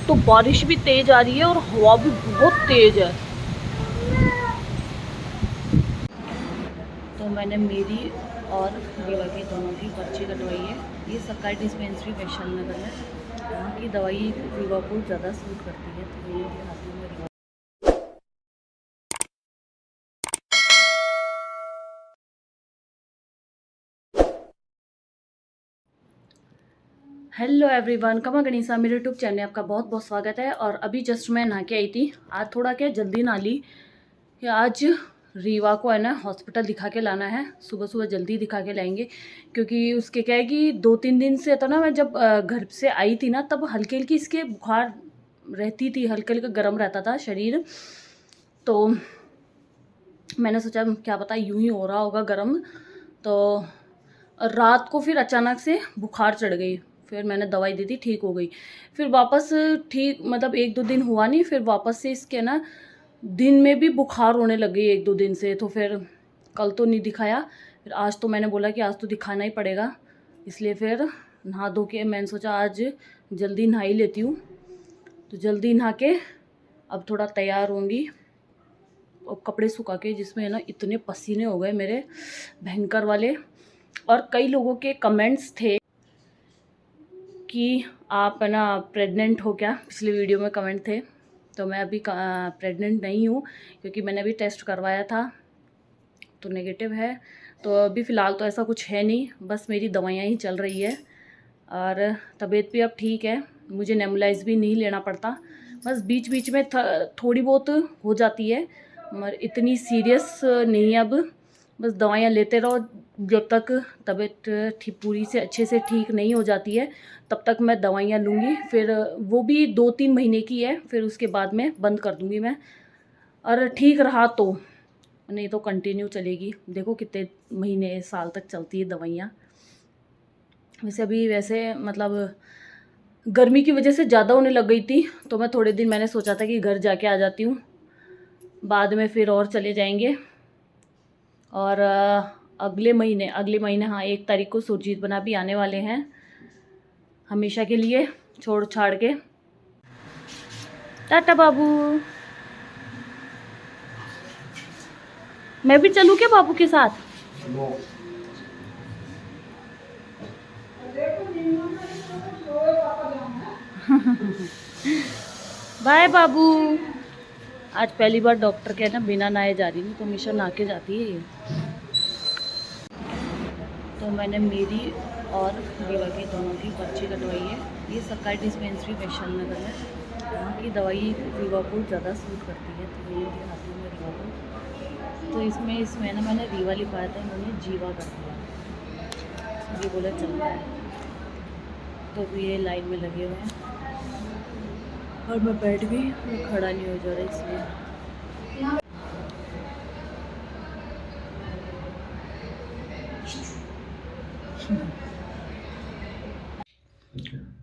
तो बारिश भी तेज आ रही है और हवा भी बहुत तेज है। तो मैंने मेरी और रीवा की दोनों की पर्ची कटवाई है। ये सरकारी डिस्पेंसरी वैशाली नगर में, यहाँ की दवाई रीवा को ज़्यादा सूट करती है, तो ये दिखाती हूँ मैं रीवा। हेलो एवरीवन, कमा गणिसा मेरे यूट्यूब चैनल में आपका बहुत बहुत स्वागत है। और अभी जस्ट मैं नहा के आई थी। आज थोड़ा क्या जल्दी नहा ली कि आज रीवा को है ना हॉस्पिटल दिखा के लाना है। सुबह सुबह जल्दी दिखा के लाएंगे, क्योंकि उसके क्या है कि 2-3 दिन से तो ना मैं जब घर से आई थी ना, तब हल्की हल्की इसके बुखार रहती थी, हल्का हल्का गर्म रहता था शरीर। तो मैंने सोचा क्या पता यूं ही हो रहा होगा गर्म। तो रात को फिर अचानक से बुखार चढ़ गई, फिर मैंने दवाई दी थी, ठीक हो गई। फिर वापस ठीक मतलब 1-2 दिन हुआ नहीं, फिर वापस से इसके ना दिन में भी बुखार होने लग गई 1-2 दिन से। तो फिर कल तो नहीं दिखाया, फिर आज तो मैंने बोला कि आज तो दिखाना ही पड़ेगा, इसलिए फिर नहा धो के मैंने सोचा आज जल्दी नहा ही लेती हूँ। तो जल्दी नहा के अब थोड़ा तैयार होंगी और कपड़े सुखा के, जिसमें है ना इतने पसीने हो गए मेरे भयंकर वाले। और कई लोगों के कमेंट्स थे कि आप है ना प्रेग्नेंट हो क्या, पिछले वीडियो में कमेंट थे। तो मैं अभी प्रेग्नेंट नहीं हूँ, क्योंकि मैंने अभी टेस्ट करवाया था तो नेगेटिव है। तो अभी फ़िलहाल तो ऐसा कुछ है नहीं, बस मेरी दवाइयाँ ही चल रही है और तबीयत भी अब ठीक है। मुझे नेबुलाइज भी नहीं लेना पड़ता, बस बीच बीच में थोड़ी बहुत हो जाती है, मगर इतनी सीरियस नहीं है अब। बस दवाइयाँ लेते रहो जब तक तबीयत ठीक पूरी से अच्छे से ठीक नहीं हो जाती है, तब तक मैं दवाइयाँ लूँगी। फिर वो भी 2-3 महीने की है, फिर उसके बाद में बंद कर दूँगी मैं। और ठीक रहा तो, नहीं तो कंटिन्यू चलेगी। देखो कितने महीने साल तक चलती है दवाइयाँ। वैसे मतलब गर्मी की वजह से ज़्यादा होने लग गई थी, तो मैं थोड़े दिन मैंने सोचा था कि घर जाके आ जाती हूँ, बाद में फिर और चले जाएंगे। और अगले महीने हाँ 1 तारीख को सुरजीत बना भी आने वाले हैं, हमेशा के लिए छोड़ छाड़ के। टाटा बाबू। मैं भी चलूँ क्या बाबू के साथ? बाय बाबू। आज पहली बार डॉक्टर के ना बिना नहाए जा रही हूँ, तो हमेशा नहा के जाती है ये। तो मैंने मेरी और रीवा की दोनों की पर्ची कटवाई है। ये सरकारी डिस्पेंसरी वैशाली नगर में, यहाँ की दवाई रीवा को ज़्यादा सूट करती है, तो ये दिखाती हूँ मैं रीवा को। तो इसमें ना मैंने रीवा लिखवाया था, इन्होंने जीवा कर दिया, ये बोला चलता है। तो भी ये लाइन में लगे हुए हैं और मैं बैठ गई, मैं खड़ा नहीं हो जा रहा इसलिए।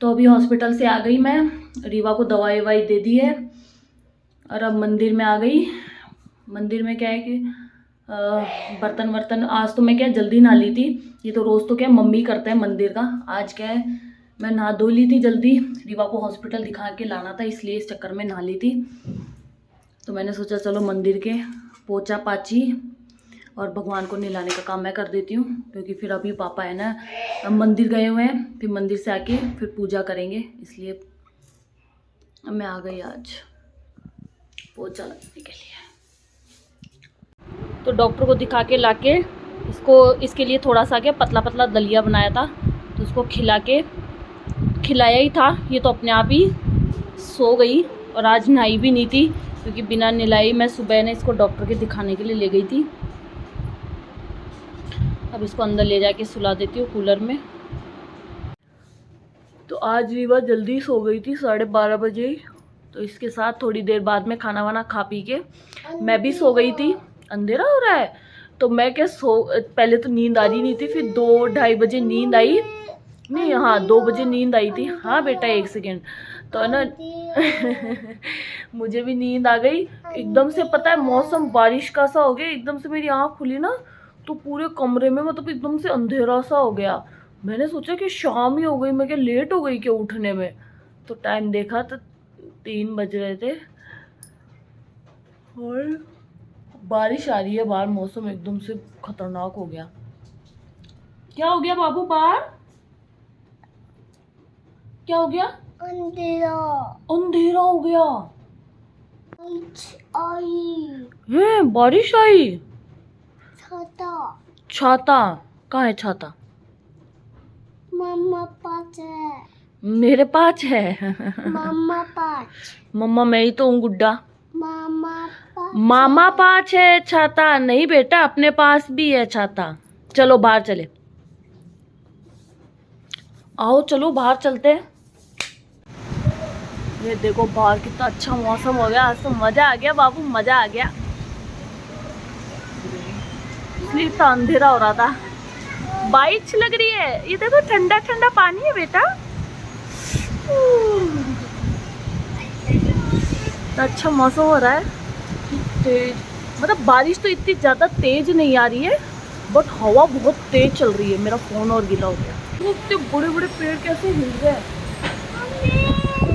तो अभी हॉस्पिटल से आ गई मैं, रीवा को दवाई ववाई दे दी है और अब मंदिर में आ गई। मंदिर में क्या है कि बर्तन वर्तन आज तो मैं क्या जल्दी नहा ली थी। ये तो रोज़ तो क्या मम्मी करते हैं मंदिर का, आज क्या है मैं नहा धो ली थी जल्दी। रीवा को हॉस्पिटल दिखा के लाना था, इसलिए इस चक्कर में नहा ली थी। तो मैंने सोचा चलो मंदिर के पोछा पाछी और भगवान को नहलाने का काम मैं कर देती हूँ, क्योंकि फिर अभी पापा है ना मंदिर गए हुए हैं, फिर मंदिर से आके फिर पूजा करेंगे, इसलिए मैं आ गई आज पोछा लगाने के लिए। तो डॉक्टर को दिखा के लाके इसके लिए थोड़ा सा क्या पतला पतला दलिया बनाया था, तो उसको खिलाया ही था। ये तो अपने आप ही सो गई और आज नहाई भी नहीं थी, क्योंकि बिना नहलाई मैं सुबह ने इसको डॉक्टर के दिखाने के लिए ले गई थी। अब इसको अंदर ले जाके सुला देती हूँ कूलर में। तो आज रीवा जल्दी सो गई थी 12:30 बजे, तो इसके साथ थोड़ी देर बाद में खाना वाना खा पी के मैं भी सो गई थी। अंधेरा हो रहा है तो मैं क्या पहले तो नींद आ रही नहीं थी, फिर 2-2:30 बजे नींद आई, नहीं हाँ 2 बजे नींद आई थी। हाँ बेटा 1 सेकेंड, तो है ना मुझे भी नींद आ गई एकदम से। पता है मौसम बारिश का सा हो गया, एकदम से मेरी आँख खुली ना तो पूरे कमरे में मतलब एकदम से अंधेरा सा हो गया। मैंने सोचा कि शाम ही हो गई, मैं क्या लेट हो गई क्या उठने में। तो टाइम देखा तो 3 बज रहे थे और बारिश आ रही है बाहर। मौसम एकदम से खतरनाक हो गया। क्या हो गया बाबू बाहर? क्या हो गया? अंधेरा। अंधेरा हो गया। बारिश आई। छाता। छाता कहाँ है छाता? मम्मा पास है। मेरे पास है। मम्मा पास। मम्मा मैं ही तो हूँ गुड्डा। मामा पास है छाता। नहीं बेटा अपने पास भी है छाता। चलो बाहर चले। आओ चलो बाहर चलते हैं। ये देखो बाहर कितना अच्छा मौसम हो गया। आज तो मजा आ गया बाबू, मजा आ गया। इसलिए तो अंधेरा हो रहा था। बारिश लग रही है। ये देखो ठंडा ठंडा पानी है बेटा। तो अच्छा मौसम हो रहा है। तेज मतलब बारिश तो इतनी ज्यादा तेज नहीं आ रही है, बट हवा बहुत तेज चल रही है। मेरा फोन और गीला हो गया। इतने बड़े बड़े पेड़ कैसे हिल रहे हैं?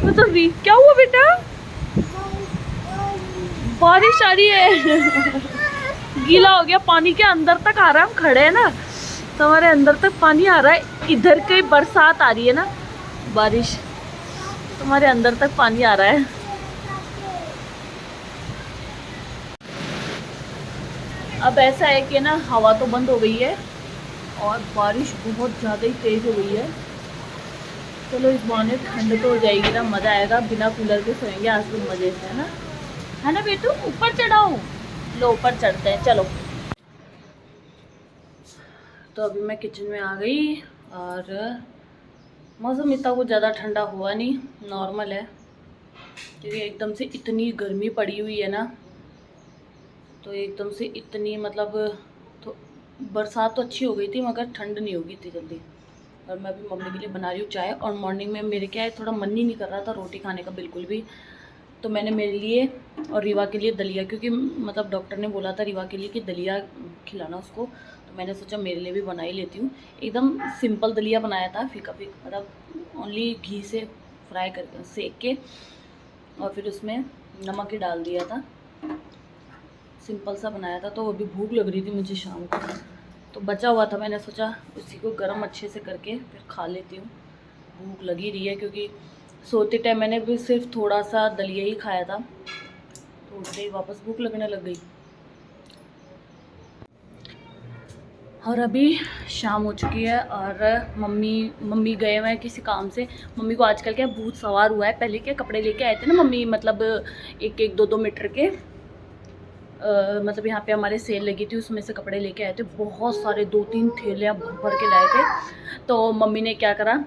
तो क्या हुआ बेटा? बारिश आ रही है। गीला हो गया। पानी के अंदर तक आ रहा है। हम खड़े हैं ना तो हमारे अंदर तक पानी आ रहा है। इधर कहीं बरसात आ रही है ना, बारिश, तो हमारे अंदर तक पानी आ रहा है। अब ऐसा है कि ना हवा तो बंद हो गई है और बारिश बहुत ज़्यादा ही तेज हो गई है। चलो इस बहाने ठंड तो हो जाएगी ना, मज़ा आएगा। बिना कूलर के सोएंगे आज तो मज़े से, है ना बेटू? ऊपर चढ़ाओ। लो ऊपर चढ़ते हैं चलो। तो अभी मैं किचन में आ गई और मौसम इतना कुछ ज़्यादा ठंडा हुआ नहीं, नॉर्मल है। क्योंकि एकदम से इतनी गर्मी पड़ी हुई है ना, तो एकदम से इतनी मतलब तो बरसात तो अच्छी हो गई थी मगर ठंड नहीं होगी इतनी जल्दी। और मैं अभी मम्मी के लिए बना रही हूँ चाय। और मॉर्निंग में मेरे क्या है थोड़ा मन ही नहीं कर रहा था रोटी खाने का बिल्कुल भी, तो मैंने मेरे लिए और रीवा के लिए दलिया, क्योंकि मतलब डॉक्टर ने बोला था रीवा के लिए कि दलिया खिलाना उसको, तो मैंने सोचा मेरे लिए भी बना ही लेती हूँ। एकदम सिंपल दलिया बनाया था, फीका फीका, मतलब ओनली घी से फ्राई कर सेक के और फिर उसमें नमक ही डाल दिया था। सिंपल सा बनाया था। तो अभी भूख लग रही थी मुझे शाम को, तो बचा हुआ था। मैंने सोचा उसी को गर्म अच्छे से करके फिर खा लेती हूँ। भूख लगी रही है क्योंकि सोते टाइम मैंने भी सिर्फ थोड़ा सा दलिया ही खाया था, तो उठते ही वापस भूख लगने लग गई। और अभी शाम हो चुकी है और मम्मी गए हुए हैं किसी काम से। मम्मी को आजकल क्या भूत सवार हुआ है। पहले क्या कपड़े लेके आए थे ना मम्मी, मतलब 1-2 मीटर के, मतलब यहाँ पे हमारे सेल लगी थी, उसमें से कपड़े लेके आए थे बहुत सारे। 2-3 थैलियाँ भर भर के लाए थे। तो मम्मी ने क्या करा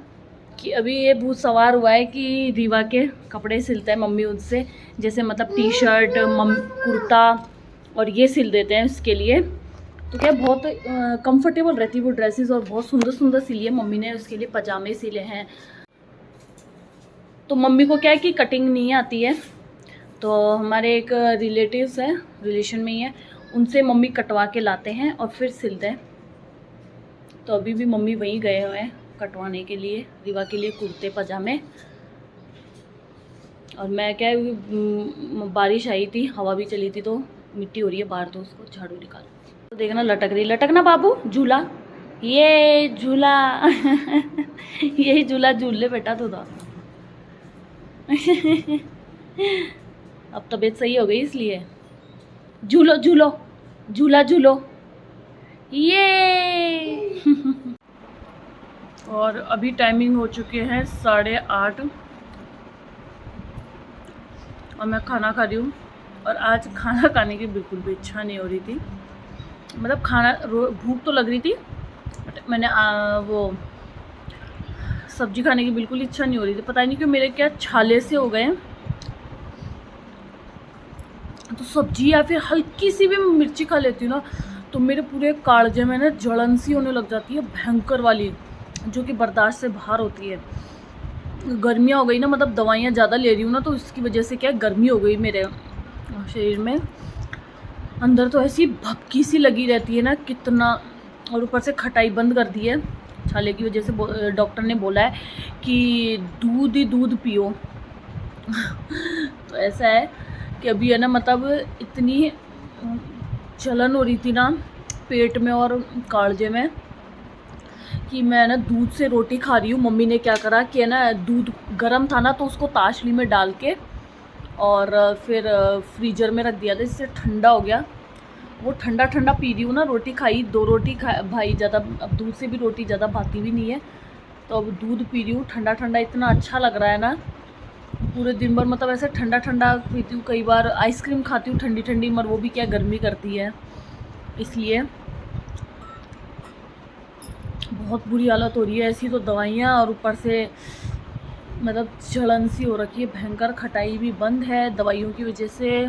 कि अभी ये भूत सवार हुआ है कि रीवा के कपड़े सिलता है मम्मी उनसे, जैसे मतलब टी शर्ट, कुर्ता और ये सिल देते हैं उसके लिए। तो क्या बहुत कंफर्टेबल रहती है वो ड्रेसेस, और बहुत सुंदर सुंदर सिली है मम्मी ने उसके लिए। पजामे सिले हैं। तो मम्मी को क्या है कि कटिंग नहीं आती है, तो हमारे एक रिलेटिव्स हैं, रिलेशन में ही है, उनसे मम्मी कटवा के लाते हैं और फिर सिलते हैं। तो अभी भी मम्मी वहीं गए हुए हैं कटवाने के लिए रीवा के लिए कुर्ते पजामे। और मैं क्या बारिश आई थी, हवा भी चली थी, तो मिट्टी हो रही है बाहर, तो उसको झाड़ू निकाल। तो देखना लटक रही, लटकना बाबू, झूला, ये झूला। यही झूला झूल ले बेटा तू तो। अब तबीयत सही हो गई इसलिए। झूलो झूलो, झूला झूलो, ये। और अभी टाइमिंग हो चुके हैं 8:30 और मैं खाना खा रही हूँ। और आज खाना खाने की बिल्कुल भी इच्छा नहीं हो रही थी, मतलब खाना भूख तो लग रही थी, बट मैंने वो सब्जी खाने की बिल्कुल इच्छा नहीं हो रही थी। पता नहीं क्यों मेरे क्या छाले से हो गए, तो सब्जी या फिर हल्की सी भी मिर्ची खा लेती हूँ ना, तो मेरे पूरे कालजे में ना जलन सी होने लग जाती है, भयंकर वाली, जो कि बर्दाश्त से बाहर होती है। गर्मियाँ हो गई ना, मतलब दवाइयाँ ज़्यादा ले रही हूँ ना, तो इसकी वजह से क्या गर्मी हो गई मेरे शरीर में। अंदर तो ऐसी भपकी सी लगी रहती है ना कितना, और ऊपर से खटाई बंद कर दी है छाले की वजह से। डॉक्टर ने बोला है कि दूध ही दूध पियो, तो ऐसा है कि अभी है ना, मतलब इतनी जलन हो रही थी ना पेट में और कालजे में कि मैं ना दूध से रोटी खा रही हूँ। मम्मी ने क्या करा कि है ना, दूध गर्म था ना तो उसको ताशली में डाल के और फिर फ्रीजर में रख दिया था, इससे ठंडा हो गया। वो ठंडा ठंडा पी रही हूँ ना। रोटी खाई, 2 रोटी खा भाई, ज़्यादा अब दूध से भी रोटी ज़्यादा भाती भी नहीं है, तो अब दूध पी रही हूँ ठंडा ठंडा। इतना अच्छा लग रहा है ना, पूरे दिन भर मतलब ऐसे ठंडा ठंडा पीती हूँ। कई बार आइसक्रीम खाती हूँ ठंडी ठंडी, मगर वो भी क्या गर्मी करती है, इसलिए बहुत बुरी हालत हो रही है। ऐसी तो दवाइयाँ और ऊपर से मतलब जलन सी हो रखी है भयंकर। खटाई भी बंद है दवाइयों की वजह से।